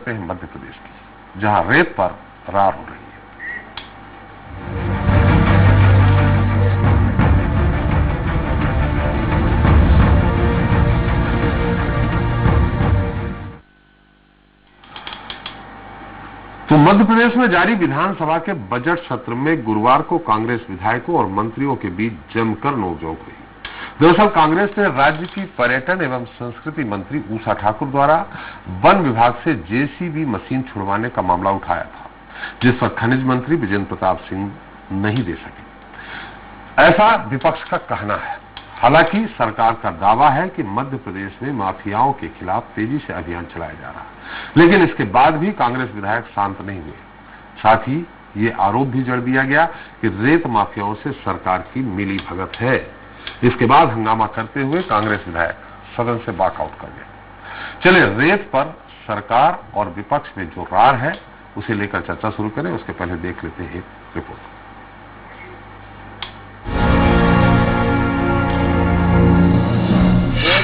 करते हैं मध्य प्रदेश की, जहां रेत पर रार हो रही है। तो मध्य प्रदेश में जारी विधानसभा के बजट सत्र में गुरुवार को कांग्रेस विधायकों और मंत्रियों के बीच जमकर नोकझोंक हुई। दरअसल कांग्रेस ने राज्य की पर्यटन एवं संस्कृति मंत्री उषा ठाकुर द्वारा वन विभाग से जेसीबी मशीन छुड़वाने का मामला उठाया था, जिस पर खनिज मंत्री विजेंद्र प्रताप सिंह नहीं दे सके, ऐसा विपक्ष का कहना है। हालांकि सरकार का दावा है कि मध्य प्रदेश में माफियाओं के खिलाफ तेजी से अभियान चलाया जा रहा है, लेकिन इसके बाद भी कांग्रेस विधायक शांत नहीं हुए। साथ ही ये आरोप भी जड़ दिया गया कि रेत माफियाओं से सरकार की मिली भगत है। इसके बाद हंगामा करते हुए कांग्रेस विधायक सदन से वॉकआउट कर गए। चलिए, रेत पर सरकार और विपक्ष में जो रार है उसे लेकर चर्चा शुरू करें। उसके पहले देख लेते हैं report.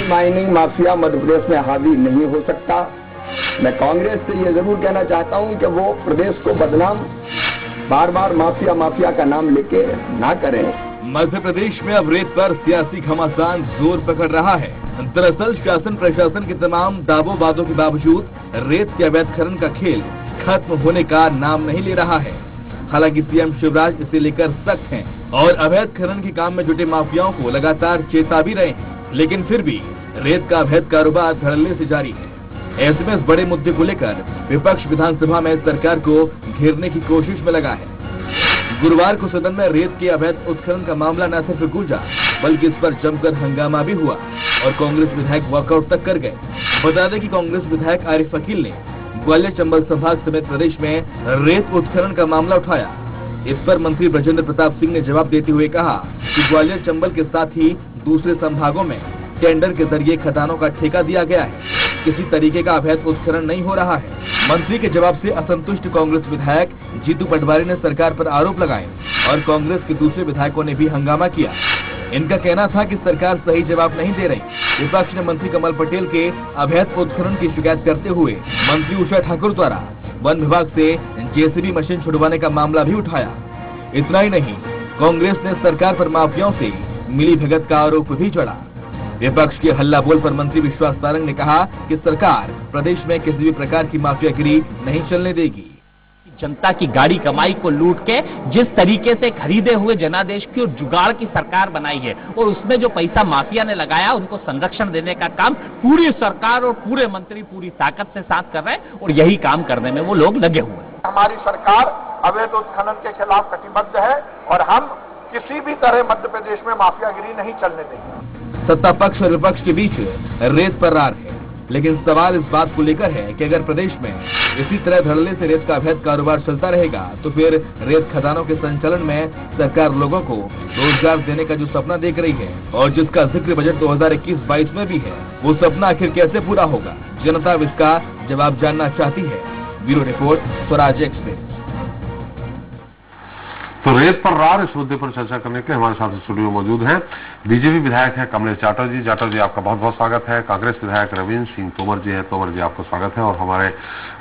Mining mafia Madhya Pradesh में हावी नहीं हो सकता। मैं कांग्रेस से ये जरूर कहना चाहता हूं कि वो प्रदेश को बदनाम बार बार माफिया का नाम लेके ना करें। मध्य प्रदेश में अब रेत पर सियासी घमासान जोर पकड़ रहा है। दरअसल शासन प्रशासन के तमाम दावों वादों के बावजूद रेत के अवैध खनन का खेल खत्म होने का नाम नहीं ले रहा है। हालांकि सीएम शिवराज इसे लेकर सख्त हैं और अवैध खनन के काम में जुटे माफियाओं को लगातार चेता भी रहे हैं, लेकिन फिर भी रेत का अवैध कारोबार धड़ल्ले से जारी है। ऐसे में इस बड़े मुद्दे को लेकर विपक्ष विधानसभा में सरकार को घेरने की कोशिश में लगा है। गुरुवार को सदन में रेत के अवैध उत्खनन का मामला न सिर्फ गूंजा, बल्कि इस पर जमकर हंगामा भी हुआ और कांग्रेस विधायक वॉकआउट तक कर गए। बता दें कि कांग्रेस विधायक आरिफ अकील ने ग्वालियर चंबल संभाग समेत प्रदेश में रेत उत्खनन का मामला उठाया। इस पर मंत्री ब्रजेंद्र प्रताप सिंह ने जवाब देते हुए कहा कि ग्वालियर चंबल के साथ ही दूसरे संभागों में टेंडर के जरिए खदानों का ठेका दिया गया है, किसी तरीके का अवैध उत्खनन नहीं हो रहा है। मंत्री के जवाब से असंतुष्ट कांग्रेस विधायक जीतू पटवारी ने सरकार पर आरोप लगाए और कांग्रेस के दूसरे विधायकों ने भी हंगामा किया। इनका कहना था कि सरकार सही जवाब नहीं दे रही। विपक्ष ने मंत्री कमल पटेल के अवैध उत्खनन की शिकायत करते हुए मंत्री उषा ठाकुर द्वारा वन विभाग से जेसीबी मशीन छुड़वाने का मामला भी उठाया। इतना ही नहीं, कांग्रेस ने सरकार पर माफियाओं से मिली भगत का आरोप भी चढ़ा। विपक्ष के हल्ला बोल पर मंत्री विश्वास सारंग ने कहा कि सरकार प्रदेश में किसी भी प्रकार की माफियागिरी नहीं चलने देगी। जनता की गाड़ी कमाई को लूट के जिस तरीके से खरीदे हुए जनादेश की और जुगाड़ की सरकार बनाई है और उसमें जो पैसा माफिया ने लगाया उनको संरक्षण देने का काम पूरी सरकार और पूरे मंत्री पूरी ताकत से साथ कर रहे हैं और यही काम करने में वो लोग लगे हुए हैं। हमारी सरकार अवैध उत्खनन के खिलाफ कटिबद्ध है और हम किसी भी तरह मध्य प्रदेश में माफियागिरी नहीं चलने देंगे। सत्ता पक्ष और विपक्ष के बीच रेत पर रार है, लेकिन सवाल इस बात को लेकर है कि अगर प्रदेश में इसी तरह धड़ल्ले से रेत का अवैध कारोबार चलता रहेगा तो फिर रेत खदानों के संचालन में सरकार लोगों को रोजगार देने का जो सपना देख रही है और जिसका जिक्र बजट 2021-22 में भी है, वो सपना आखिर कैसे पूरा होगा? जनता अब इसका जवाब जानना चाहती है। Bureau report, Swaraj express. तो रेत पर रार इस मुद्दे पर चर्चा करने के हमारे साथ स्टूडियो मौजूद हैं बीजेपी विधायक हैं कमलेश जाटव जी। जाटव जी, आपका बहुत बहुत स्वागत है। कांग्रेस विधायक रविंद्र सिंह तोमर जी हैं। तोमर जी, आपका स्वागत है। और हमारे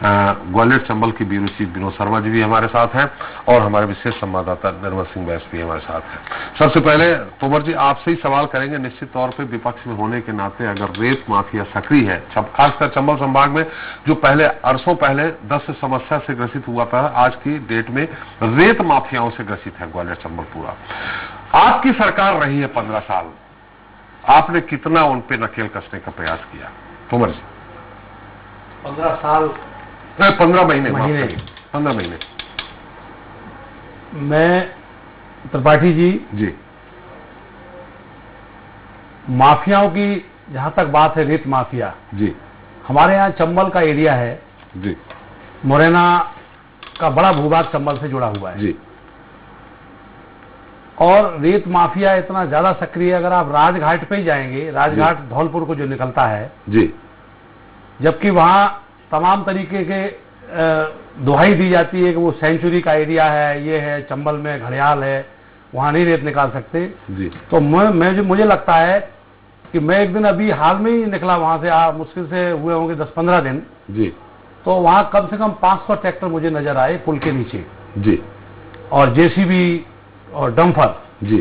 ग्वालियर चंबल की ब्यूरो चीफ विनोद शर्मा जी भी हमारे साथ हैं और हमारे विशेष संवाददाता निर्मल सिंह बैस भी हमारे साथ हैं। सबसे पहले तोमर जी, आपसे ही सवाल करेंगे। निश्चित तौर पर विपक्ष में होने के नाते अगर रेत माफिया सक्रिय है, खासकर चंबल संभाग में जो पहले अरसों पहले 10 समस्या से ग्रसित हुआ था, आज की डेट में रेत माफियाओं से ग्रसित है ग्वालियर चंबल पूरा। आपकी सरकार रही है 15 साल, आपने कितना उन पे नकेल कसने का प्रयास किया? तोमर जी। 15 साल 15 महीने 15 महीने। मैं त्रिपाठी जी माफियाओं की जहां तक बात है, रेत माफिया जी, हमारे यहाँ चंबल का एरिया है जी, मुरैना का बड़ा भूभाग चंबल से जुड़ा हुआ है जी। और रेत माफिया इतना ज्यादा सक्रिय है, अगर आप राजघाट पे ही जाएंगे, राजघाट धौलपुर को जो निकलता है जी, जबकि वहां तमाम तरीके के दुहाई दी जाती है कि वो सेंचुरी का एरिया है, ये है, चंबल में घड़ियाल है, वहां नहीं रेत निकाल सकते जी। तो मुझे लगता है कि मैं एक दिन अभी हाल में ही निकला वहां से, मुश्किल से हुए होंगे 10-15 दिन जी। तो वहां कम से कम 500 ट्रैक्टर मुझे नजर आए पुल के नीचे जी, और जेसीबी और डंपर जी,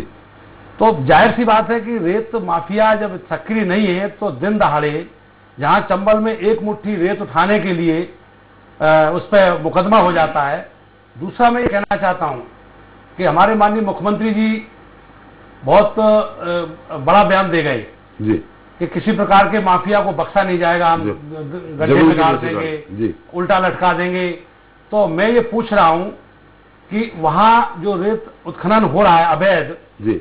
तो जाहिर सी बात है कि रेत माफिया जब सक्रिय नहीं है तो दिन दहाड़े जहां चंबल में एक मुट्ठी रेत उठाने के लिए उस पर मुकदमा हो जाता है। दूसरा मैं ये कहना चाहता हूं कि हमारे माननीय मुख्यमंत्री जी बहुत बड़ा बयान दे गए जी, कि किसी प्रकार के माफिया को बख्शा नहीं जाएगा, हम गड्ढे में गाड़ देंगे, उल्टा लटका देंगे। तो मैं ये पूछ रहा हूं कि वहां जो रेत उत्खनन हो रहा है अवैध जी,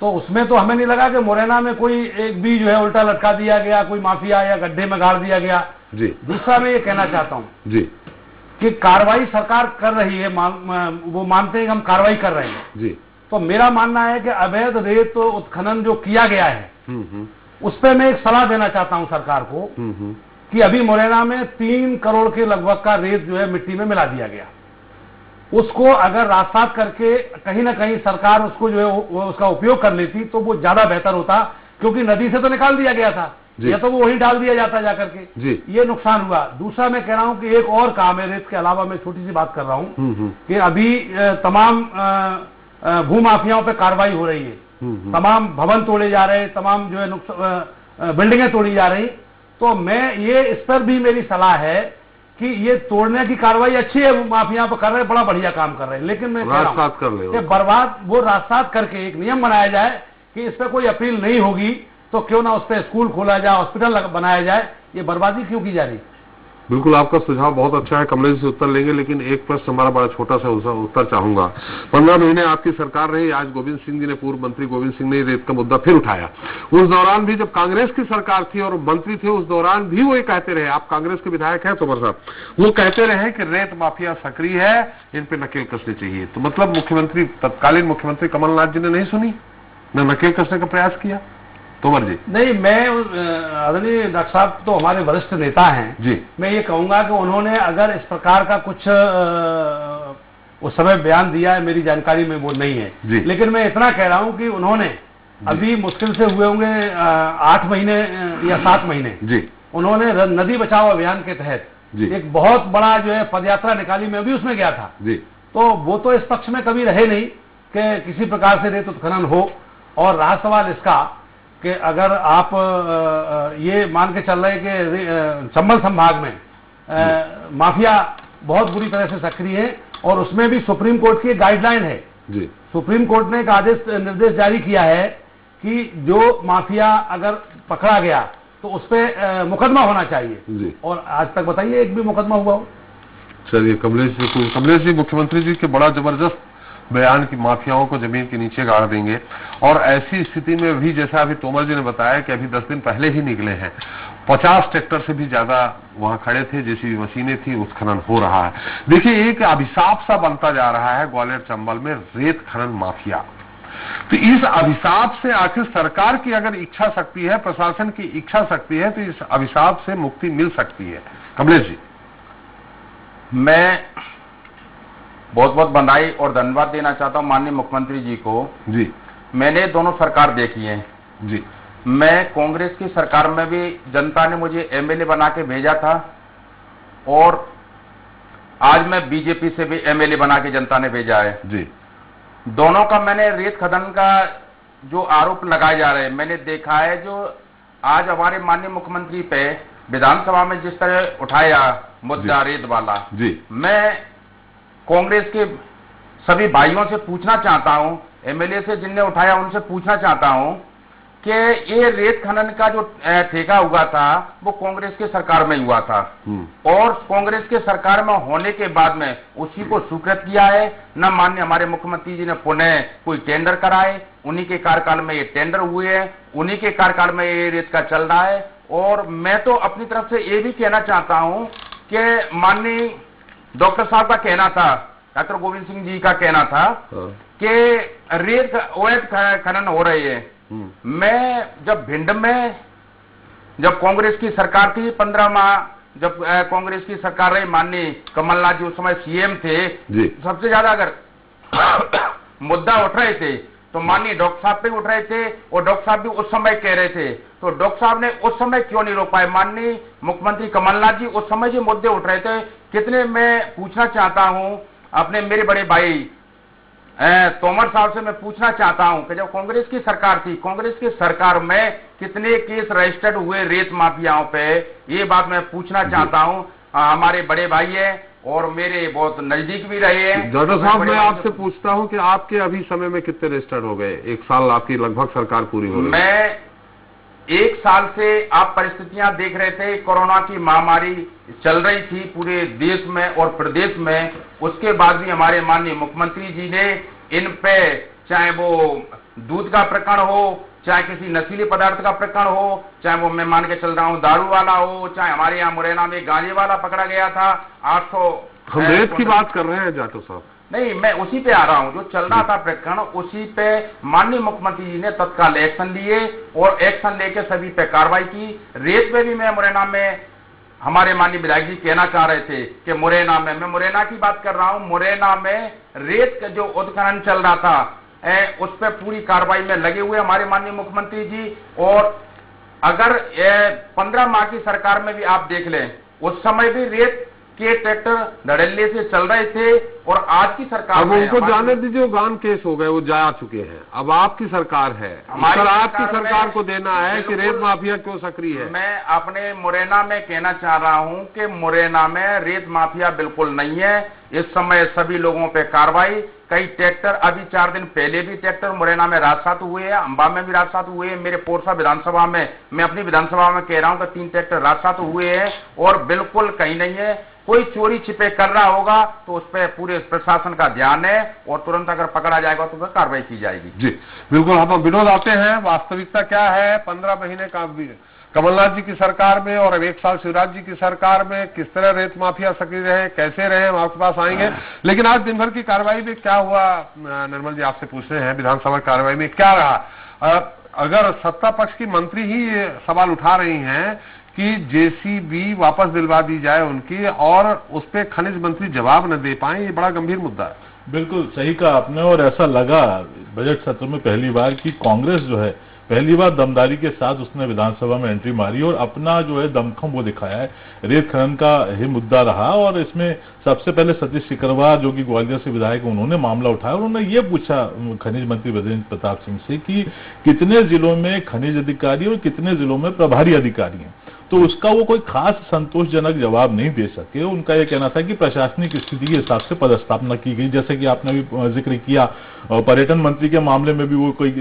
तो उसमें तो हमें नहीं लगा कि मुरैना में कोई एक भी जो है उल्टा लटका दिया गया, कोई माफिया या गड्ढे में गाड़ दिया गया जी। दूसरा मैं ये कहना चाहता हूं जी कि कार्रवाई सरकार कर रही है, वो मानते हैं कि हम कार्रवाई कर रहे हैं जी, तो मेरा मानना है कि अवैध रेत उत्खनन जो किया गया है उस पर मैं एक सलाह देना चाहता हूं सरकार को कि अभी मुरैना में 3 करोड़ के लगभग का रेत जो है मिट्टी में मिला दिया गया, उसको अगर रास्तात करके कहीं ना कहीं सरकार उसको जो है वो उसका उपयोग कर लेती तो वो ज्यादा बेहतर होता, क्योंकि नदी से तो निकाल दिया गया था या तो वो वहीं डाल दिया जाता जाकर के, ये नुकसान हुआ। दूसरा मैं कह रहा हूं कि एक और काम है रेत के अलावा, मैं छोटी सी बात कर रहा हूं कि अभी तमाम भूमाफियाओं पे कार्रवाई हो रही है, तमाम भवन तोड़े जा रहे हैं, तमाम जो है बिल्डिंगें तोड़ी जा रही। तो मैं ये इस पर भी मेरी सलाह है कि ये तोड़ने की कार्रवाई अच्छी है, माफिया पर कर रहे हैं, बड़ा बढ़िया काम कर रहे हैं, लेकिन मैं कह रहा हूं कि बर्बाद वो रास्तात करके एक नियम बनाया जाए कि इस पर कोई अपील नहीं होगी तो क्यों ना उस पर स्कूल खोला जाए, हॉस्पिटल बनाया जाए, ये बर्बादी क्यों की जा रही। बिल्कुल, आपका सुझाव बहुत अच्छा है, कमलेश से उत्तर लेंगे, लेकिन एक प्रश्न हमारा बड़ा छोटा सा उत्तर चाहूंगा। 15 महीने आपकी सरकार रही, आज गोविंद सिंह जी ने, पूर्व मंत्री गोविंद सिंह ने रेत का मुद्दा फिर उठाया। उस दौरान भी जब कांग्रेस की सरकार थी और मंत्री थे उस दौरान भी वो ये कहते रहे, आप कांग्रेस के विधायक हैं तोमर साहब, वो कहते रहे कि रेत माफिया सक्रिय है, इन पे नकेल कसनी चाहिए। तो मतलब मुख्यमंत्री, तत्कालीन मुख्यमंत्री कमलनाथ जी ने नहीं सुनी, न नकेल कसने का प्रयास किया। तोमर जी नहीं, मैं आदरणीय डॉक्टर साहब तो हमारे वरिष्ठ नेता हैं जी, मैं ये कहूंगा कि उन्होंने अगर इस प्रकार का कुछ उस समय बयान दिया है, मेरी जानकारी में वो नहीं है, लेकिन मैं इतना कह रहा हूं कि उन्होंने अभी मुश्किल से हुए होंगे 8 महीने या 7 महीने जी, उन्होंने नदी बचाओ अभियान के तहत एक बहुत बड़ा जो है पदयात्रा निकाली, मैं भी उसमें गया था जी। तो वो तो इस पक्ष में कभी रहे नहीं कि किसी प्रकार से रेत उत्खनन हो। और रहा सवाल इसका कि अगर आप ये मान के चल रहे कि चंबल संभाग में माफिया बहुत बुरी तरह से सक्रिय है और उसमें भी सुप्रीम कोर्ट की एक गाइडलाइन है जी। सुप्रीम कोर्ट ने एक निर्देश जारी किया है कि जो माफिया अगर पकड़ा गया तो उस पर मुकदमा होना चाहिए जी। और आज तक बताइए एक भी मुकदमा हुआ हो। चलिए, कमलेश जी मुख्यमंत्री जी के बड़ा जबरदस्त बयान की माफियाओं को जमीन के नीचे गाड़ देंगे, और ऐसी स्थिति में भी जैसा अभी तोमर जी ने बताया कि अभी 10 दिन पहले ही निकले हैं, 50 ट्रैक्टर से भी ज्यादा वहां खड़े थे, जेसीबी मशीनें थी, उत्खनन हो रहा है। देखिए, एक अभिशाप सा बनता जा रहा है ग्वालियर चंबल में रेत खनन माफिया। तो इस अभिशाप से आखिर सरकार की अगर इच्छा शक्ति है, प्रशासन की इच्छा शक्ति है, तो इस अभिशाप से मुक्ति मिल सकती है। कमलेश जी, मैं बहुत बहुत बधाई और धन्यवाद देना चाहता हूं माननीय मुख्यमंत्री जी को जी। मैंने दोनों सरकार देखी है जी। मैं कांग्रेस की सरकार में भी जनता ने मुझे एमएलए बना के भेजा था, और आज मैं बीजेपी से भी एमएलए बना के जनता ने भेजा है जी। दोनों का मैंने रेत खनन का जो आरोप लगाए जा रहे हैं मैंने देखा है। जो आज हमारे माननीय मुख्यमंत्री पे विधानसभा में जिस तरह उठाया मुद्दा रेत वाला जी, मैं कांग्रेस के सभी भाइयों से पूछना चाहता हूं, एमएलए से जिनने उठाया उनसे पूछना चाहता हूं कि ये रेत खनन का जो ठेका हुआ था वो कांग्रेस के सरकार में हुआ था, और कांग्रेस के सरकार में होने के बाद में उसी को स्वीकृत किया है। न माननीय हमारे मुख्यमंत्री जी ने पुनः कोई टेंडर कराए, उन्हीं के कार्यकाल में ये टेंडर हुए हैं, उन्हीं के कार्यकाल में ये रेत का चल रहा है। और मैं तो अपनी तरफ से ये भी कहना चाहता हूं कि माननीय डॉक्टर साहब का कहना था, डॉक्टर गोविंद सिंह जी का कहना था कि रेत अवैध खनन हो रहे हैं। मैं जब भिंड में जब कांग्रेस की सरकार थी 15 माह, जब कांग्रेस की सरकार रही, माननीय कमलनाथ जी उस समय सीएम थे, सबसे ज्यादा अगर मुद्दा उठ रहे थे तो तो माननीय डॉक्टर साहब पे उठ रहे थे और डॉक्टर साहब भी उस समय कह रहे थे, तो डॉक्टर साहब ने उस समय क्यों नहीं रोक पाए? माननीय मुख्यमंत्री कमलनाथ जी उस समय जो मुद्दे उठ रहे थे कितने, मैं पूछना चाहता हूं अपने मेरे बड़े भाई तोमर साहब से मैं पूछना चाहता हूं कि जब कांग्रेस की सरकार थी, कांग्रेस की सरकार में कितने केस रजिस्टर्ड हुए रेत माफियाओं पे, ये बात मैं पूछना चाहता हूं। हमारे बड़े भाई है और मेरे बहुत नजदीक भी रहे हैं। डॉक्टर साहब, मैं आपसे पूछता हूं कि आपके अभी समय में कितने रजिस्टर्ड हो गए? एक साल आपकी लगभग सरकार पूरी हो गई। मैं एक साल से आप परिस्थितियां देख रहे थे, कोरोना की महामारी चल रही थी पूरे देश में और प्रदेश में, उसके बाद भी हमारे माननीय मुख्यमंत्री जी ने इन पे, चाहे वो दूध का प्रकरण हो, चाहे किसी नशीले पदार्थ का प्रकरण हो, चाहे वो मैं मान के चल रहा हूं दारू वाला हो, चाहे हमारे यहाँ मुरैना में गांजे वाला पकड़ा गया था 800। हम रेत की बात कर रहे हैं जाटो साहब। नहीं, मैं उसी पे आ रहा हूं, जो चल रहा था प्रकरण, उसी पे माननीय मुख्यमंत्री जी ने तत्काल एक्शन लिए और एक्शन लेके सभी पे कार्रवाई की। रेत पे भी मैं मुरैना में, हमारे माननीय विधायक जी कहना चाह रहे थे कि मुरैना में, मैं मुरैना की बात कर रहा हूं, मुरैना में रेत का जो उत्खनन चल रहा था उस पर पूरी कार्रवाई में लगे हुए हमारे माननीय मुख्यमंत्री जी। और अगर 15 माह की सरकार में भी आप देख लें, उस समय भी रेत के ट्रैक्टर धड़ल्ले से चल रहे थे और आज की सरकार अब उनको जाने दीजिए, वो गान केस हो गए, वो जा चुके हैं, अब आपकी सरकार है, आपकी सरकार को देना है कि रेत माफिया क्यों सक्रिय है। मैं अपने मुरैना में कहना चाह रहा हूं कि मुरैना में रेत माफिया बिल्कुल नहीं है। इस समय सभी लोगों पे कार्रवाई, कई ट्रैक्टर अभी 4 दिन पहले भी ट्रैक्टर मुरैना में राजसात हुए हैं, अंबा में भी राजसात हुए हैं, मेरे पोरसा विधानसभा में, मैं अपनी विधानसभा में कह रहा हूं कि 3 ट्रैक्टर राजसात हुए हैं और बिल्कुल कहीं नहीं है। कोई चोरी छिपे कर रहा होगा तो उस पर पूरे प्रशासन का ध्यान है और तुरंत अगर पकड़ा जाएगा तो उस पर कार्रवाई की जाएगी। जी बिल्कुल। हम विनोद आते हैं, वास्तविकता क्या है 15 महीने का कमलनाथ जी की सरकार में और अब 1 साल शिवराज जी की सरकार में, किस तरह रेत माफिया सक्रिय रहे, कैसे रहे, हम आपके पास आएंगे। लेकिन आज दिन भर की कार्रवाई में क्या हुआ, निर्मल जी आपसे पूछ रहे हैं, विधानसभा कार्रवाई में क्या रहा? अगर सत्ता पक्ष की मंत्री ही ये सवाल उठा रही हैं कि जेसीबी वापस दिलवा दी जाए उनकी और उस पे खनिज मंत्री जवाब न दे पाए, ये बड़ा गंभीर मुद्दा है। बिल्कुल सही कहा आपने, और ऐसा लगा बजट सत्र में पहली बार कि कांग्रेस जो है पहली बार दमदारी के साथ उसने विधानसभा में एंट्री मारी और अपना जो है दमखम वो दिखाया है। रेत खनन का ही मुद्दा रहा और इसमें सबसे पहले सतीश सिकरवार जो कि ग्वालियर से विधायक, उन्होंने मामला उठाया। उन्होंने ये पूछा खनिज मंत्री ब्रजेंद्र प्रताप सिंह से कि कितने जिलों में खनिज अधिकारी और कितने जिलों में प्रभारी अधिकारी हैं, तो उसका वो कोई खास संतोषजनक जवाब नहीं दे सके। उनका यह कहना था कि प्रशासनिक स्थिति के हिसाब से पदस्थापना की गई, जैसे कि आपने भी जिक्र किया, पर्यटन मंत्री के मामले में भी वो कोई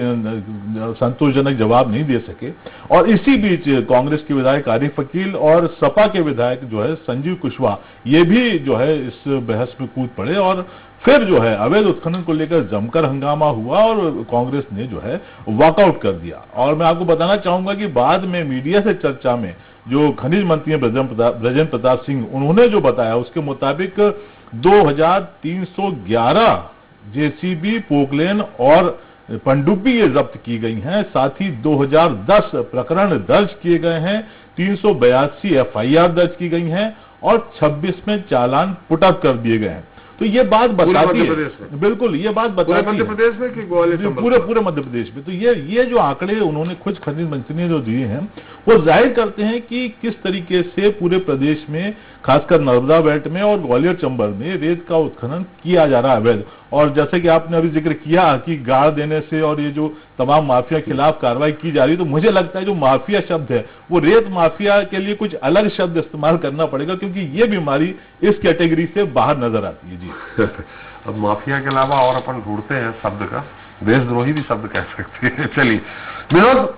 संतोषजनक जवाब नहीं दे सके। और इसी बीच कांग्रेस के विधायक आरिफ अकील और सपा के विधायक जो है संजीव कुशवाहा, ये भी जो है इस बहस में कूद पड़े और फिर जो है अवैध उत्खनन को लेकर जमकर हंगामा हुआ और कांग्रेस ने जो है वॉकआउट कर दिया। और मैं आपको बताना चाहूंगा कि बाद में मीडिया से चर्चा में जो खनिज मंत्री हैं ब्रजेंद्र प्रताप सिंह, उन्होंने जो बताया उसके मुताबिक 2311 जेसीबी, पोकलेन और पनडुब्बी ये जब्त की गई हैं। साथ ही 2010 प्रकरण दर्ज किए गए हैं, 382 एफआईआर दर्ज की गई हैं और 26 में चालान पुटअप कर दिए गए हैं। तो ये बात बताती है, बिल्कुल ये बात बताती है मध्य प्रदेश में कि ग्वालियर, पूरे मध्य प्रदेश में। तो ये जो आंकड़े उन्होंने खुद खनिज मंत्री ने जो दिए हैं वो जाहिर करते हैं कि किस तरीके से पूरे प्रदेश में, खासकर नर्मदा बेल्ट में और ग्वालियर चंबल में रेत का उत्खनन किया जा रहा है अवैध। और जैसे कि आपने अभी जिक्र किया कि गाड़ देने से और ये जो तमाम माफिया खिलाफ कार्रवाई की जा रही है, तो मुझे लगता है जो माफिया शब्द है वो रेत माफिया के लिए कुछ अलग शब्द इस्तेमाल करना पड़ेगा, क्योंकि ये बीमारी इस कैटेगरी से बाहर नजर आती है। जी अब माफिया के अलावा और अपन ढूंढते हैं शब्द का, देशद्रोही भी शब्द कह सकते हैं। चलिए विनोद,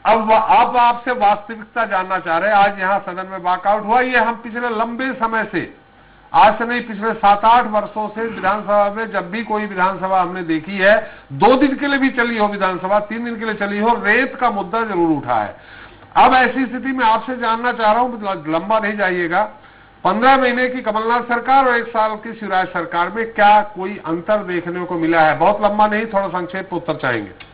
अब आपसे वास्तविकता जानना चाह रहे हैं। आज यहाँ सदन में वॉकआउट हुआ, ये हम पिछले लंबे समय से, आज से नहीं पिछले 7-8 वर्षों से विधानसभा में जब भी कोई विधानसभा हमने देखी है, 2 दिन के लिए भी चली हो विधानसभा, 3 दिन के लिए चली हो, रेत का मुद्दा जरूर उठा है। अब ऐसी स्थिति में आपसे जानना चाह रहा हूं, लंबा नहीं जाइएगा, 15 महीने की कमलनाथ सरकार और 1 साल की शिवराज सरकार में क्या कोई अंतर देखने को मिला है? बहुत लंबा नहीं, थोड़ा संक्षेप में उत्तर चाहेंगे।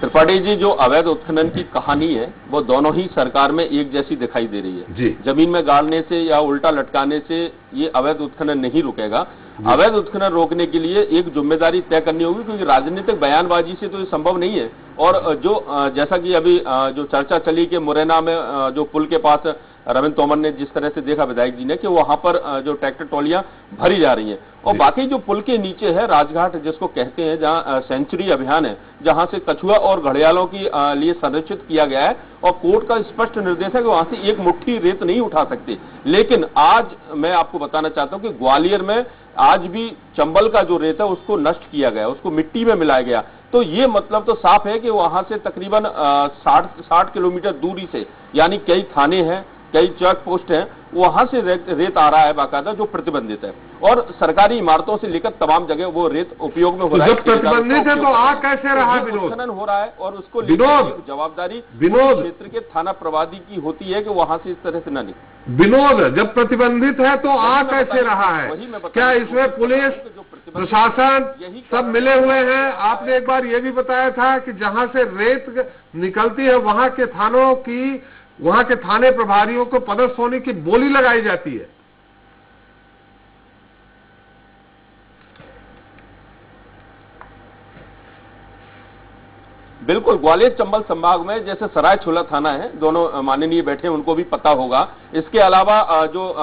त्रिपाठी जी, जो अवैध उत्खनन की कहानी है वो दोनों ही सरकार में एक जैसी दिखाई दे रही है जी। जमीन में गाड़ने से या उल्टा लटकाने से ये अवैध उत्खनन नहीं रुकेगा। अवैध उत्खनन रोकने के लिए एक जिम्मेदारी तय करनी होगी, क्योंकि राजनीतिक बयानबाजी से तो ये संभव नहीं है। और जो जैसा कि अभी जो चर्चा चली कि मुरैना में जो पुल के पास रविंद्र तोमर ने जिस तरह से देखा विधायक जी ने कि वहां पर जो ट्रैक्टर ट्रॉलियां भरी जा रही हैं, और बाकी जो पुल के नीचे है राजघाट जिसको कहते हैं, जहां सेंचुरी अभियान है, जहां से कछुआ और घड़ियालों की लिए संरक्षित किया गया है, और कोर्ट का स्पष्ट निर्देश है कि वहां से एक मुट्ठी रेत नहीं उठा सकते। लेकिन आज मैं आपको बताना चाहता हूं कि ग्वालियर में आज भी चंबल का जो रेत है उसको नष्ट किया गया, उसको मिट्टी में मिलाया गया। तो ये मतलब तो साफ है कि वहां से तकरीबन 60 किलोमीटर दूरी से, यानी कई थाने हैं, कई चेक पोस्ट हैं, वहां से रेत आ रहा है बाकायदा, जो प्रतिबंधित है। और सरकारी इमारतों से लेकर तमाम जगह वो रेत उपयोग में हो रहा है। जब प्रतिबंधित है तो आ कैसे रहा है? उत्खनन हो रहा है और उसको लेकर जवाबदारी क्षेत्र के थाना प्रभारी की होती है कि वहां से इस तरह से न निकले। विनोद, जब प्रतिबंधित है तो आ कैसे रहा है? क्या इसमें पुलिस प्रशासन सब मिले हुए हैं? आपने एक बार ये भी बताया था कि जहां से रेत निकलती है वहां के थाने प्रभारियों को पदस्थ होने की बोली लगाई जाती है। बिल्कुल, ग्वालियर चंबल संभाग में जैसे सराय छोला थाना है, दोनों माननीय बैठे हैं, उनको भी पता होगा। इसके अलावा जो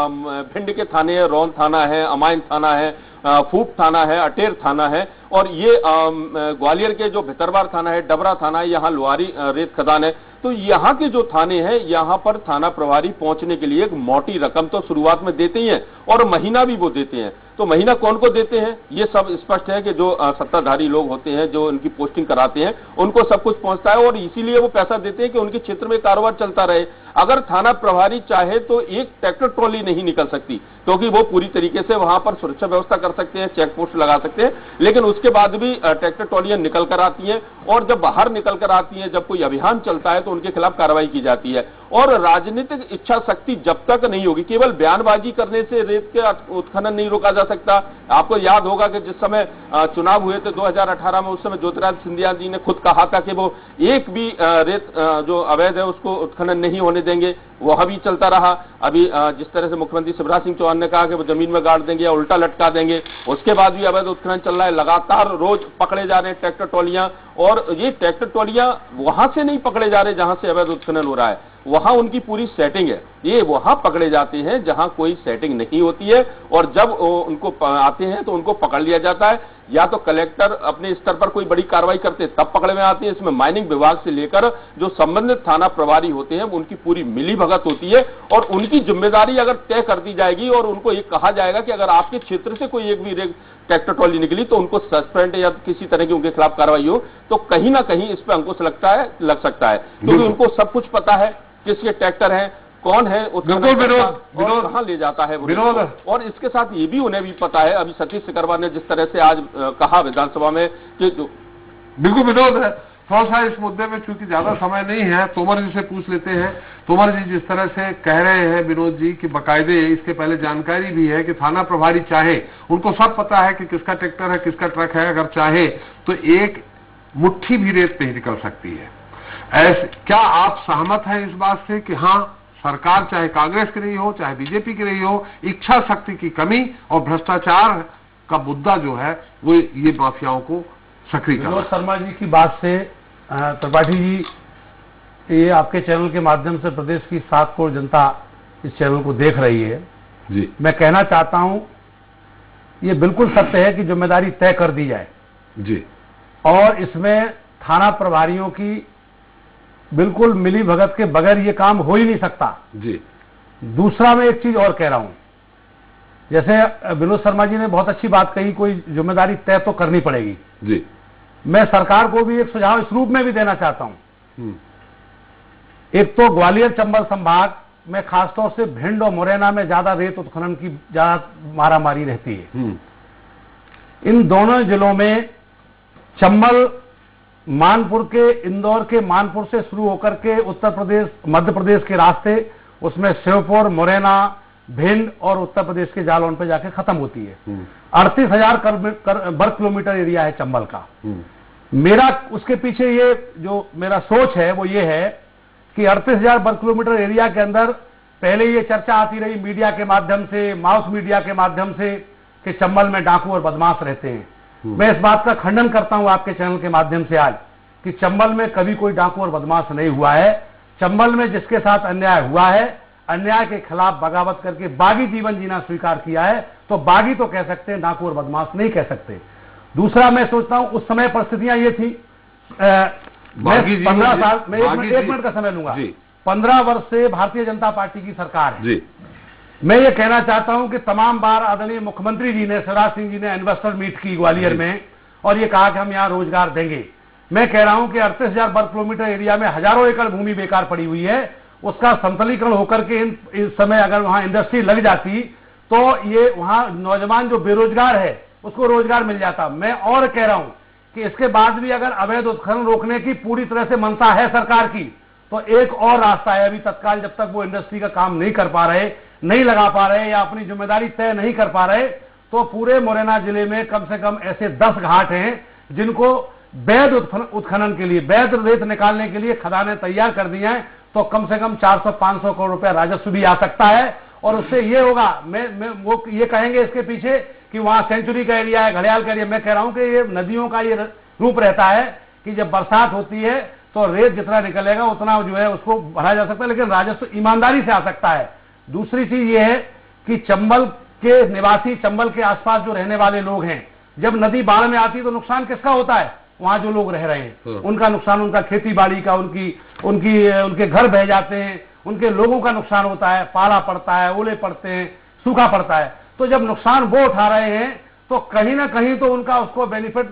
भिंड के थाने है, रौन थाना है, अमाइन थाना है, फूप थाना है, अटेर थाना है, और ये ग्वालियर के जो भितरवार थाना है, डबरा थाना है, यहाँ लुहारी रेत खदान है। तो यहाँ के जो थाने हैं, यहाँ पर थाना प्रभारी पहुंचने के लिए एक मोटी रकम तो शुरुआत में देते ही हैं, और महीना भी वो देते हैं। तो महीना कौन को देते हैं ये सब स्पष्ट है कि जो सत्ताधारी लोग होते हैं, जो उनकी पोस्टिंग कराते हैं, उनको सब कुछ पहुंचता है, और इसीलिए वो पैसा देते हैं कि उनके क्षेत्र में कारोबार चलता रहे। अगर थाना प्रभारी चाहे तो एक ट्रैक्टर ट्रॉली नहीं निकल सकती, क्योंकि वो पूरी तरीके से वहां पर सुरक्षा व्यवस्था कर सकते हैं, चेक पोस्ट लगा सकते हैं, लेकिन उसके बाद भी ट्रैक्टर ट्रॉलियां निकल कर आती हैं, और जब बाहर निकल कर आती हैं, जब कोई अभियान चलता है तो उनके खिलाफ कार्रवाई की जाती है। और राजनीतिक इच्छा शक्ति जब तक नहीं होगी, केवल बयानबाजी करने से रेत के उत्खनन नहीं रोका जा सकता। आपको याद होगा कि जिस समय चुनाव हुए थे 2018 में, उस समय ज्योतिरादित्य सिंधिया जी ने खुद कहा था कि वो एक भी रेत जो अवैध है उसको उत्खनन नहीं होने देंगे। वह भी चलता रहा। अभी जिस तरह से मुख्यमंत्री शिवराज सिंह चौहान ने कहा कि वो जमीन में गाड़ देंगे या उल्टा लटका देंगे, उसके बाद भी अवैध उत्खनन चल रहा है। लगातार रोज पकड़े जा रहे हैं ट्रैक्टर ट्रॉलियां, और ये ट्रैक्टर ट्रॉलियां वहां से नहीं पकड़े जा रहे जहां से अवैध उत्खनन हो रहा है, वहां उनकी पूरी सेटिंग है। ये वहां पकड़े जाते हैं जहां कोई सेटिंग नहीं होती है, और जब उनको आते हैं तो उनको पकड़ लिया जाता है। या तो कलेक्टर अपने स्तर पर कोई बड़ी कार्रवाई करते हैं तब पकड़े में आते हैं। इसमें माइनिंग विभाग से लेकर जो संबंधित थाना प्रभारी होते हैं उनकी पूरी मिलीभगत होती है, और उनकी जिम्मेदारी अगर तय कर दी जाएगी और उनको ये कहा जाएगा कि अगर आपके क्षेत्र से कोई एक भी ट्रैक्टर ट्रॉली निकली तो उनको सस्पेंड या किसी तरह की उनके खिलाफ कार्रवाई हो, तो कहीं ना कहीं इस पर अंकुश लग सकता है, क्योंकि उनको सब कुछ पता है किसके ट्रैक्टर हैं, कौन है, कहां ले जाता है विरोध। और इसके साथ ये भी उन्हें भी पता है, अभी सतीश सिकरवार ने जिस तरह से आज कहा विधानसभा में कि बिल्कुल विरोध है। थोड़ा सा इस मुद्दे में चूंकि ज्यादा समय नहीं है, तोमर जी से पूछ लेते हैं। तोमर जी जिस तरह से कह रहे हैं विनोद जी कि बकायदे इसके पहले जानकारी भी है कि थाना प्रभारी चाहे, उनको सब पता है कि किसका ट्रैक्टर है, किसका ट्रक है, अगर चाहे तो एक मुट्ठी भी रेत नहीं निकल सकती है। ऐसे क्या आप सहमत हैं इस बात से कि हाँ, सरकार चाहे कांग्रेस की रही हो चाहे बीजेपी की रही हो, इच्छा शक्ति की कमी और भ्रष्टाचार का मुद्दा जो है वो ये माफियाओं को सक्रिय कर? विनोद शर्मा जी की बात से त्रिपाठी जी, ये आपके चैनल के माध्यम से प्रदेश की 7 करोड़ जनता इस चैनल को देख रही है जी। मैं कहना चाहता हूं, ये बिल्कुल सत्य है कि जिम्मेदारी तय कर दी जाए जी, और इसमें थाना प्रभारियों की बिल्कुल मिली भगत के बगैर ये काम हो ही नहीं सकता जी। दूसरा मैं एक चीज और कह रहा हूं, जैसे विनोद शर्मा जी ने बहुत अच्छी बात कही, कोई जिम्मेदारी तय तो करनी पड़ेगी जी। मैं सरकार को भी एक सुझाव इस रूप में भी देना चाहता हूं। एक तो ग्वालियर चंबल संभाग में खासतौर से भिंड और मुरैना में ज्यादा रेत उत्खनन की ज्यादा मारामारी रहती है। इन दोनों जिलों में चंबल मानपुर के, इंदौर के मानपुर से शुरू होकर के उत्तर प्रदेश मध्य प्रदेश के रास्ते, उसमें श्योपुर, मुरैना, भिंड और उत्तर प्रदेश के जालौन पे जाके खत्म होती है। 38,000 वर्ग किलोमीटर एरिया है चंबल का। मेरा उसके पीछे ये जो मेरा सोच है वो ये है कि 38,000 वर्ग किलोमीटर एरिया के अंदर पहले ये चर्चा आती रही मीडिया के माध्यम से, माउस मीडिया के माध्यम से, कि चंबल में डाकू और बदमाश रहते हैं। मैं इस बात का खंडन करता हूं आपके चैनल के माध्यम से आज कि चंबल में कभी कोई डाकू और बदमाश नहीं हुआ है। चंबल में जिसके साथ अन्याय हुआ है, अन्याय के खिलाफ बगावत करके बागी जीवन जीना स्वीकार किया है, तो बागी तो कह सकते हैं, डाकू और बदमाश नहीं कह सकते। दूसरा, मैं सोचता हूं उस समय परिस्थितियां ये थी, मैं 15 साल, मैं 1 मिनट का समय लूंगा, 15 वर्ष से भारतीय जनता पार्टी की सरकार है जी। मैं ये कहना चाहता हूं कि तमाम बार आदरणीय मुख्यमंत्री जी ने, शिवराज सिंह जी ने इन्वेस्टर मीट की ग्वालियर में और ये कहा कि हम यहां रोजगार देंगे। मैं कह रहा हूं कि 38,000 वर्ग किलोमीटर एरिया में हजारों एकड़ भूमि बेकार पड़ी हुई है, उसका समतलीकरण होकर के इस समय अगर वहां इंडस्ट्री लग जाती तो ये वहां नौजवान जो बेरोजगार है उसको रोजगार मिल जाता। मैं और कह रहा हूं कि इसके बाद भी अगर अवैध उत्खनन रोकने की पूरी तरह से मंशा है सरकार की, तो एक और रास्ता है अभी तत्काल, जब तक वो इंडस्ट्री का काम नहीं कर पा रहे, नहीं लगा पा रहे या अपनी जिम्मेदारी तय नहीं कर पा रहे, तो पूरे मुरैना जिले में कम से कम ऐसे 10 घाट हैं जिनको वैध उत्खनन के लिए, वैध रेत निकालने के लिए खदानें तैयार कर दी हैं, तो कम से कम 400-500 करोड़ रुपया राजस्व भी आ सकता है। और उससे ये होगा, मैं वो ये कहेंगे इसके पीछे कि वहां सेंचुरी का एरिया है, घड़ियाल का एरिया। मैं कह रहा हूं कि ये नदियों का ये रूप रहता है कि जब बरसात होती है तो रेत जितना निकलेगा उतना जो है उसको भरा जा सकता है, लेकिन राजस्व ईमानदारी से आ सकता है। दूसरी चीज ये है कि चंबल के निवासी, चंबल के आसपास जो रहने वाले लोग हैं, जब नदी बाढ़ में आती है तो नुकसान किसका होता है? वहां जो लोग रह रहे हैं उनका नुकसान, उनका खेती बाड़ी का, उनके घर बह जाते हैं, उनके लोगों का नुकसान होता है, पाला पड़ता है, ओले पड़ते हैं, सूखा पड़ता है। तो जब नुकसान वो उठा रहे हैं तो कहीं ना कहीं तो उनका उसको बेनिफिट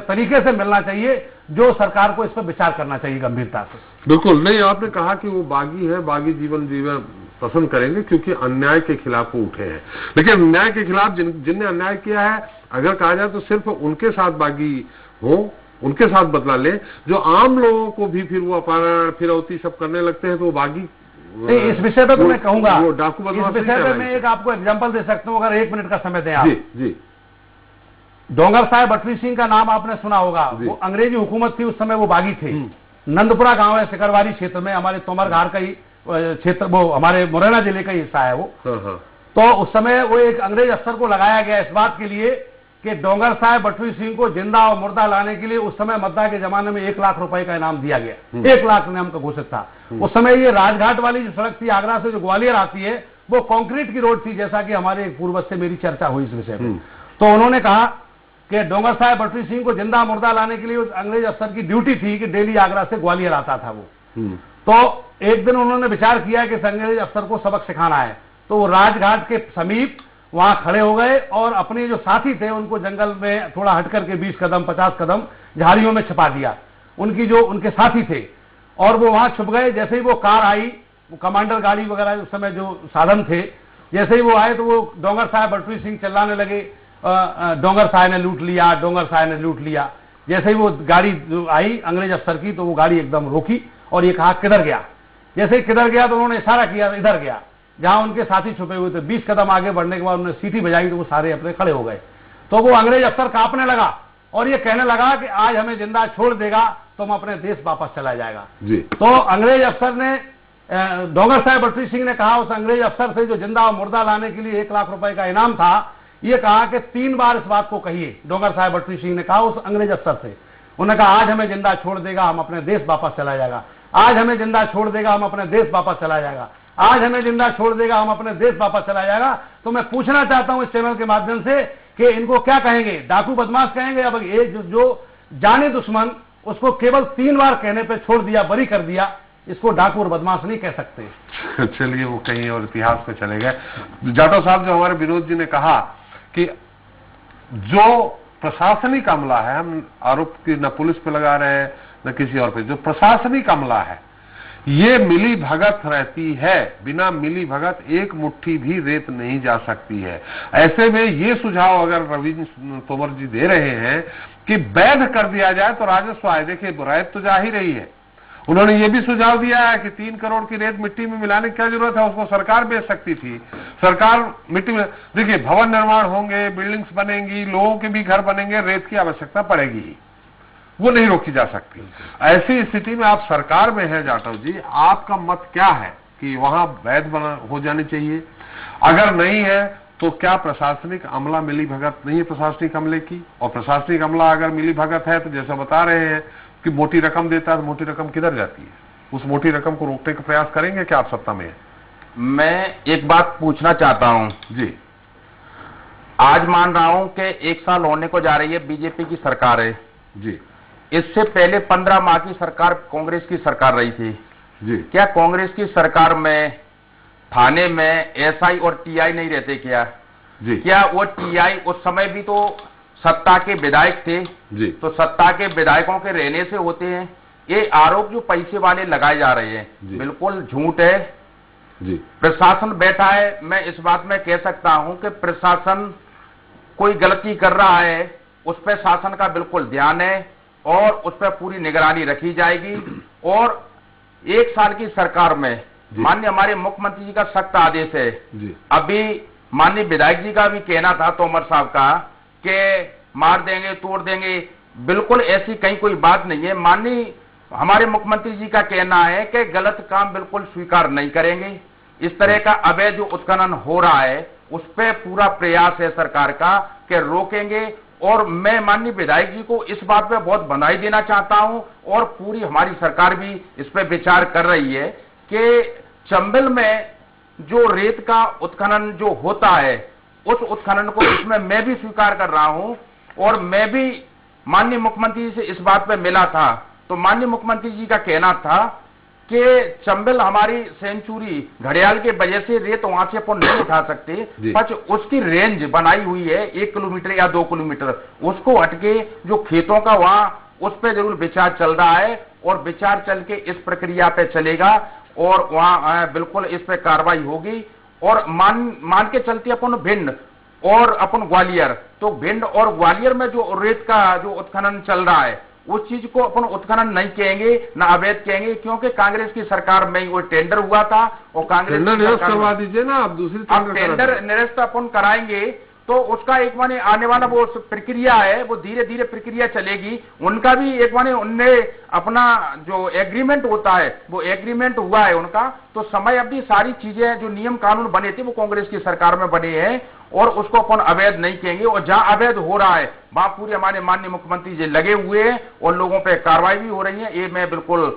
तरीके से मिलना चाहिए, जो सरकार को इस पर विचार करना चाहिए गंभीरता से। बिल्कुल नहीं, आपने कहा कि वो बागी है, बागी जीवन जीवन पसंद करेंगे क्योंकि अन्याय के खिलाफ वो उठे हैं, लेकिन अन्याय के खिलाफ जिनने अन्याय किया है, अगर कहा जाए तो सिर्फ उनके साथ बागी हो, उनके साथ बदला ले। जो आम लोगों को भी फिर वो अपहरण फिरौती सब करने लगते हैं तो वो बागी नहीं। इस विषय पर तो मैं कहूंगा, डाकू बदमाश इस विषय पर मैं एक आपको एग्जांपल दे सकता हूं, अगर 1 मिनट का समय दें आप। जी। डोंगर साहब बटवी सिंह का नाम आपने सुना होगा, वो अंग्रेजी हुकूमत थी उस समय, वो बागी थे। नंदपुरा गांव है सिकरवारी क्षेत्र में, हमारे तोमरघाट का ही क्षेत्र, वो हमारे मुरैना जिले का हिस्सा है वो। तो उस समय वो एक अंग्रेज अफसर को लगाया गया इस बात के लिए कि डोंगर साहब बटवी सिंह को जिंदा और मुर्दा लाने के लिए उस समय मद्दा के जमाने में 1 लाख रुपए का इनाम दिया गया। 1 लाख इनाम का घोषित था। उस समय ये राजघाट वाली जो सड़क थी आगरा से जो ग्वालियर आती है, वो कंक्रीट की रोड थी, जैसा कि हमारे एक पूर्वज से मेरी चर्चा हुई इस विषय में। तो उन्होंने कहा कि डोंगर साहब बटवी सिंह को जिंदा मुर्दा लाने के लिए उस अंग्रेज अफसर की ड्यूटी थी कि डेली आगरा से ग्वालियर आता था वो। तो एक दिन उन्होंने विचार किया कि अंग्रेज अफसर को सबक सिखाना है, तो वो राजघाट के समीप वहां खड़े हो गए और अपने जो साथी थे उनको जंगल में थोड़ा हट करके 20 कदम 50 कदम झाड़ियों में छिपा दिया, उनके साथी थे, और वो वहां छुप गए। जैसे ही वो कार आई, वो कमांडर गाड़ी वगैरह उस समय जो साधन थे, जैसे ही वो आए तो वो डोंगर साहब बटवी सिंह चिल्लाने लगे, डोंगर साहब ने लूट लिया, डोंगर साहब ने लूट लिया। जैसे ही वो गाड़ी आई अंग्रेज अफसर की, तो वो गाड़ी एकदम रोकी और ये कहा किधर गया। जैसे ही किधर गया तो उन्होंने इशारा किया इधर गया, जहां उनके साथी छुपे हुए थे। 20 कदम आगे बढ़ने के बाद उन्होंने सीटी बजाई तो वो सारे अपने खड़े हो गए। तो वो अंग्रेज अफसर कांपने लगा और ये कहने लगा कि आज हमें जिंदा छोड़ देगा तो हम अपने देश वापस चला जाएगा जी। तो अंग्रेज अफसर ने, डोंगर साहब बटवी सिंह ने कहा उस अंग्रेज अफसर से जो जिंदा और मुर्दा लाने के लिए 1 लाख रुपए का इनाम था, ये कहा कि 3 बार इस बात को कहिए। डोंगर साहब बटवी सिंह ने कहा उस अंग्रेज अफसर से, उन्होंने कहा आज हमें जिंदा छोड़ देगा हम अपने देश वापस चला जाएगा, आज हमें जिंदा छोड़ देगा हम अपने देश वापस चला जाएगा, आज हमें जिंदा छोड़ देगा हम अपने देश वापस चला जाएगा। तो मैं पूछना चाहता हूं इस चैनल के माध्यम से कि इनको क्या कहेंगे, डाकू बदमाश कहेंगे या ये जो जाने दुश्मन उसको केवल 3 बार कहने पे छोड़ दिया, बरी कर दिया, इसको डाकू और बदमाश नहीं कह सकते। चलिए वो कहीं और इतिहास में चले गए। जाटव साहब, जो हमारे विनोद जी ने कहा कि जो प्रशासनिक अमला है, हम आरोप की न पुलिस पे लगा रहे हैं न किसी और पे, जो प्रशासनिक अमला है ये मिली भगत रहती है, बिना मिली भगत एक मुट्ठी भी रेत नहीं जा सकती है। ऐसे में ये सुझाव अगर रविंद्र तोमर जी दे रहे हैं कि वैध कर दिया जाए तो राजस्व आए, देखिए रेत तो जा ही रही है। उन्होंने ये भी सुझाव दिया है कि 3 करोड़ की रेत मिट्टी में मिलाने की क्या जरूरत है, उसको सरकार बेच सकती थी। सरकार मिट्टी में, देखिए भवन निर्माण होंगे, बिल्डिंग्स बनेंगी, लोगों के भी घर बनेंगे, रेत की आवश्यकता पड़ेगी। वो नहीं रोकी जा सकती। ऐसी स्थिति में आप सरकार में हैं जाटव जी, आपका मत क्या है कि वहां वैध हो जानी चाहिए? अगर नहीं है तो क्या प्रशासनिक अमला मिली भगत नहीं है प्रशासनिक अमले की? और प्रशासनिक अमला अगर मिली भगत है तो जैसा बता रहे हैं कि मोटी रकम देता है, तो मोटी रकम किधर जाती है? उस मोटी रकम को रोकने का प्रयास करेंगे क्या आप सत्ता में हैं? मैं एक बात पूछना चाहता हूं जी। आज मान रहा हूं कि 1 साल होने को जा रही है, बीजेपी की सरकार है जी। इससे पहले 15 माह की सरकार कांग्रेस की सरकार रही थी जी। क्या कांग्रेस की सरकार में थाने में एसआई और टीआई नहीं रहते क्या? जी। क्या वो टीआई उस समय भी तो सत्ता के विधायक थे जी। तो सत्ता के विधायकों के रहने से होते हैं? ये आरोप जो पैसे वाले लगाए जा रहे हैं बिल्कुल झूठ है जी। प्रशासन बैठा है, मैं इस बात में कह सकता हूं कि प्रशासन कोई गलती कर रहा है उस पर शासन का बिल्कुल ध्यान है और उस पर पूरी निगरानी रखी जाएगी। और 1 साल की सरकार में माननीय हमारे मुख्यमंत्री जी का सख्त आदेश है जी। अभी माननीय विधायक जी का भी कहना था तोमर साहब का कि मार देंगे तोड़ देंगे, बिल्कुल ऐसी कहीं कोई बात नहीं है। माननीय हमारे मुख्यमंत्री जी का कहना है कि गलत काम बिल्कुल स्वीकार नहीं करेंगे। इस तरह का अवैध जो उत्खनन हो रहा है उस पर पूरा प्रयास है सरकार का कि रोकेंगे। और मैं माननीय विधायक जी को इस बात पे बहुत बधाई देना चाहता हूं और पूरी हमारी सरकार भी इस पे विचार कर रही है कि चंबल में जो रेत का उत्खनन जो होता है उस उत्खनन को इसमें मैं भी स्वीकार कर रहा हूं। और मैं भी माननीय मुख्यमंत्री जी से इस बात पे मिला था तो माननीय मुख्यमंत्री जी का कहना था कि चंबल हमारी सेंचुरी घड़ियाल के वजह से रेत वहां से अपन नहीं उठा सकते, पर उसकी रेंज बनाई हुई है 1 किलोमीटर या 2 किलोमीटर, उसको हटके जो खेतों का वहां उस पर जरूर विचार चल रहा है और विचार चल के इस प्रक्रिया पे चलेगा और वहां बिल्कुल इस पे कार्रवाई होगी। और मान के चलते अपन भिंड और अपन ग्वालियर, तो भिंड और ग्वालियर में जो रेत का जो उत्खनन चल रहा है उस चीज को अपन उत्खनन नहीं कहेंगे ना अवैध कहेंगे, क्योंकि कांग्रेस की सरकार में वो टेंडर हुआ था और कांग्रेस निरस्त करवा दीजिए ना आप दूसरी टेंडर निरस्त अपन कराएंगे तो उसका एक माने आने वाला वो प्रक्रिया है वो धीरे धीरे प्रक्रिया चलेगी। उनका भी एक माने उनने अपना जो एग्रीमेंट होता है वो एग्रीमेंट हुआ है उनका, तो समय अवधि सारी चीजें जो नियम कानून बने थे वो कांग्रेस की सरकार में बने हैं और उसको अपन अवैध नहीं कहेंगे। और जहां अवैध हो रहा है वहां पूरे हमारे माननीय मुख्यमंत्री जी लगे हुए हैं और लोगों पे कार्रवाई भी हो रही है, ये मैं बिल्कुल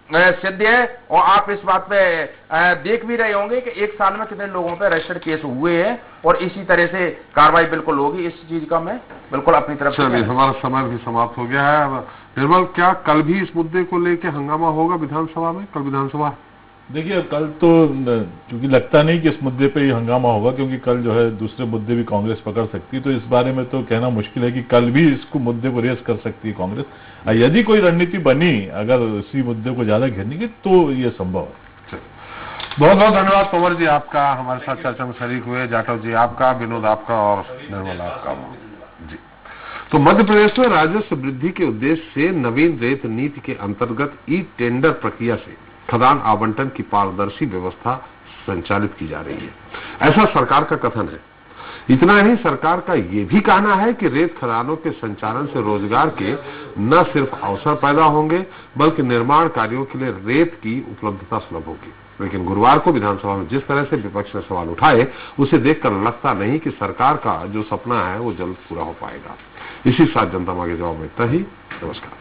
सिद्ध है। और आप इस बात पे देख भी रहे होंगे कि 1 साल में कितने लोगों पे रजिस्टर्ड केस हुए हैं और इसी तरह से कार्रवाई बिल्कुल होगी। इस चीज का मैं बिल्कुल अपनी तरफ से। हमारा समय भी समाप्त हो गया है। निर्मल, क्या कल भी इस मुद्दे को लेकर हंगामा होगा विधानसभा में? कल विधानसभा देखिए, कल तो क्योंकि लगता नहीं कि इस मुद्दे पे ही हंगामा होगा, क्योंकि कल जो है दूसरे मुद्दे भी कांग्रेस पकड़ सकती है, तो इस बारे में तो कहना मुश्किल है कि कल भी इसको मुद्दे को रेस कर सकती है कांग्रेस। यदि कोई रणनीति बनी अगर इसी मुद्दे को ज्यादा घेरने की तो ये संभव है। बहुत बहुत धन्यवाद तोमर जी आपका, हमारे साथ चर्चा में शरीक हुए। जाटव जी आपका, विनोद आपका और निर्मल आपका जी। तो मध्य प्रदेश में राजस्व वृद्धि के उद्देश्य से नवीन रेत नीति के अंतर्गत ई टेंडर प्रक्रिया से खदान आवंटन की पारदर्शी व्यवस्था संचालित की जा रही है, ऐसा सरकार का कथन है। इतना ही, सरकार का यह भी कहना है कि रेत खदानों के संचालन से रोजगार के न सिर्फ अवसर पैदा होंगे बल्कि निर्माण कार्यों के लिए रेत की उपलब्धता सुलभ होगी। लेकिन गुरुवार को विधानसभा में जिस तरह से विपक्ष ने सवाल उठाए उसे देखकर लगता नहीं कि सरकार का जो सपना है वो जल्द पूरा हो पाएगा। इसी साथ जनता मांगे जवाब में इतना ही। नमस्कार।